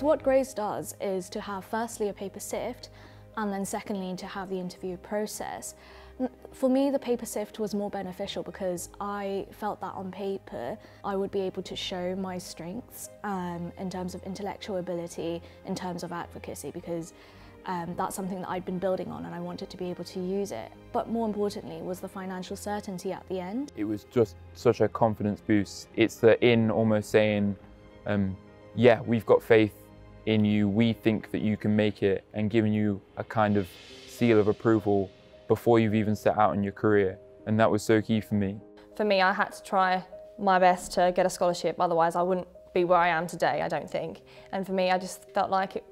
What Grace does is to have firstly a paper sift and then secondly to have the interview process. For me, the paper sift was more beneficial because I felt that on paper I would be able to show my strengths in terms of intellectual ability, in terms of advocacy, because that's something that I'd been building on and I wanted to be able to use it. But more importantly was the financial certainty at the end. It was just such a confidence boost. It's the in almost saying, yeah, we've got faith in you, we think that you can make it, and giving you a kind of seal of approval before you've even set out in your career. And that was so key for me. For me, I had to try my best to get a scholarship, otherwise I wouldn't be where I am today, I don't think. And for me, I just felt like it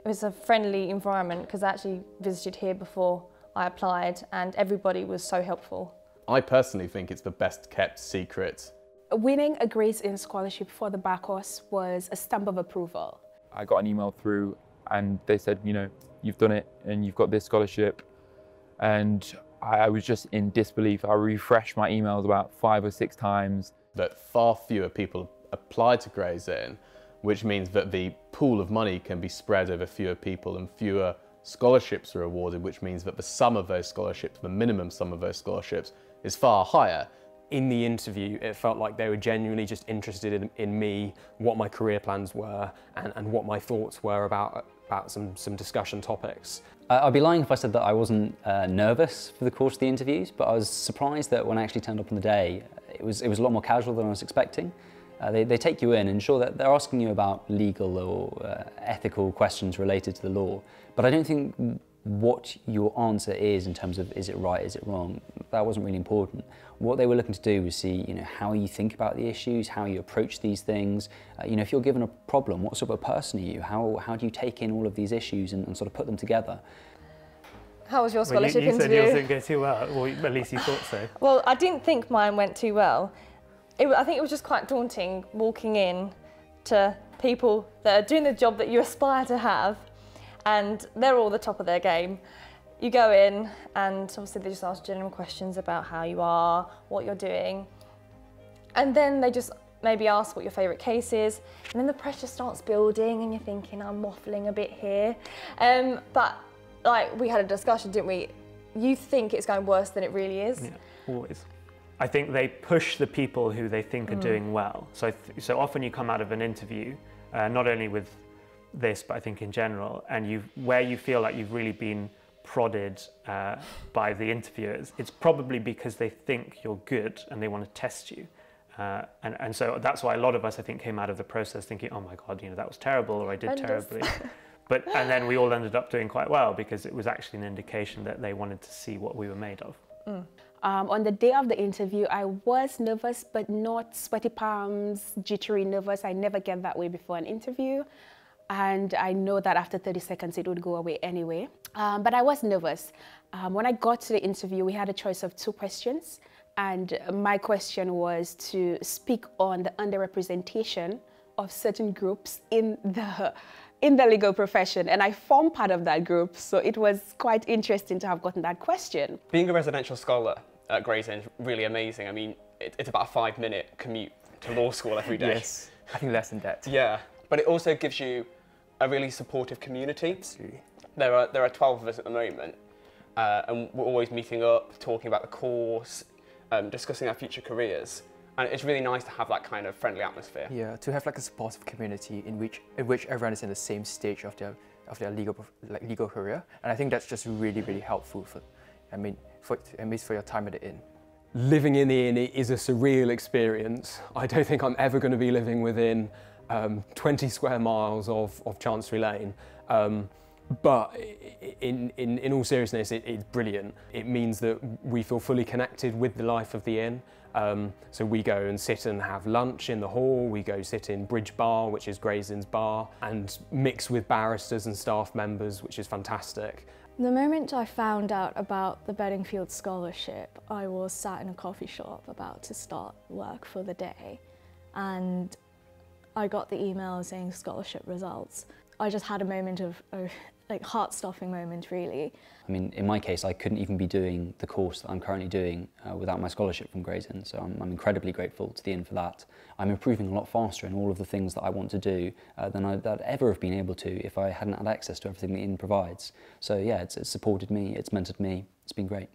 was a friendly environment because I actually visited here before I applied and everybody was so helpful. I personally think it's the best kept secret. Winning a Grace Inn scholarship for the Bacchus was a stamp of approval. I got an email through and they said, you know, you've done it and you've got this scholarship. And I was just in disbelief. I refreshed my emails about 5 or 6 times. That far fewer people applied to Grace Inn, which means that the pool of money can be spread over fewer people and fewer scholarships are awarded, which means that the sum of those scholarships, the minimum sum of those scholarships, is far higher. In the interview, it felt like they were genuinely just interested in me, what my career plans were, and what my thoughts were about some discussion topics. I'd be lying if I said that I wasn't nervous for the course of the interviews, but I was surprised that when I actually turned up on the day, it was a lot more casual than I was expecting. They take you in and sure that they're asking you about legal or ethical questions related to the law, but I don't think what your answer is in terms of is it right, is it wrong, that wasn't really important. What they were looking to do was see, you know, how you think about the issues, how you approach these things. You know, if you're given a problem, what sort of a person are you? How do you take in all of these issues and sort of put them together? How was your scholarship interview? You said yours didn't go too well, or at least you thought so. Well, I didn't think mine went too well. I think it was just quite daunting walking in to people that are doing the job that you aspire to have, and they're all the top of their game. You go in and obviously they just ask general questions about how you are, what you're doing, and then they just maybe ask what your favourite case is, and then the pressure starts building and you're thinking, I'm waffling a bit here. But like we had a discussion, didn't we? You think it's going worse than it really is. Yeah, always. I think they push the people who they think are doing well. So often you come out of an interview, not only with this, but I think in general, and where you feel like you've really been prodded by the interviewers, it's probably because they think you're good and they want to test you. And so that's why a lot of us, I think, came out of the process thinking, oh my God, you know, that was terrible, or I did terribly. And then we all ended up doing quite well because it was actually an indication that they wanted to see what we were made of. On the day of the interview, I was nervous, but not sweaty palms, jittery nervous. I never get that way before an interview. And I know that after 30 seconds, it would go away anyway. But I was nervous. When I got to the interview, we had a choice of 2 questions. And my question was to speak on the underrepresentation of certain groups in the legal profession. And I formed part of that group, so it was quite interesting to have gotten that question. Being a residential scholar at Grace Inn is really amazing. I mean, it's about a 5-minute commute to law school every day. Yes, I think less in debt. Yeah, but it also gives you a really supportive community. Absolutely. There are 12 of us at the moment, and we're always meeting up, talking about the course, discussing our future careers. And it's really nice to have that kind of friendly atmosphere. Yeah, to have like a supportive community in which everyone is in the same stage of their legal career, and I think that's just really helpful for your time at the inn. Living in the inn is a surreal experience. I don't think I'm ever going to be living within 20 square miles of Chancery Lane. But in all seriousness, it's brilliant. It means that we feel fully connected with the life of the inn. So we go and sit and have lunch in the hall, we go sit in Bridge Bar, which is Grace Inn's bar, and mix with barristers and staff members, which is fantastic. The moment I found out about the Bedingfield Scholarship, I was sat in a coffee shop about to start work for the day, and I got the email saying scholarship results. I just had a moment of like heart-stopping moment, really. I mean, in my case, I couldn't even be doing the course that I'm currently doing without my scholarship from Gray's Inn, so I'm incredibly grateful to the Inn for that. I'm improving a lot faster in all of the things that I want to do than I'd ever have been able to if I hadn't had access to everything the Inn provides. So yeah, it's supported me, it's mentored me, it's been great.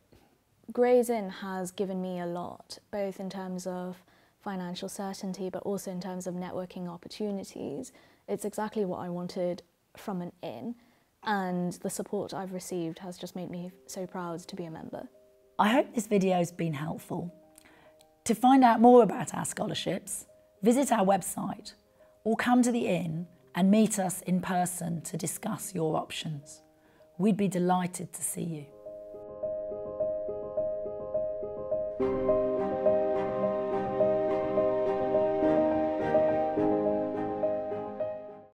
Gray's Inn has given me a lot, both in terms of financial certainty, but also in terms of networking opportunities. It's exactly what I wanted from an inn, and the support I've received has just made me so proud to be a member. I hope this video has been helpful. To find out more about our scholarships, visit our website or come to the inn and meet us in person to discuss your options. We'd be delighted to see you.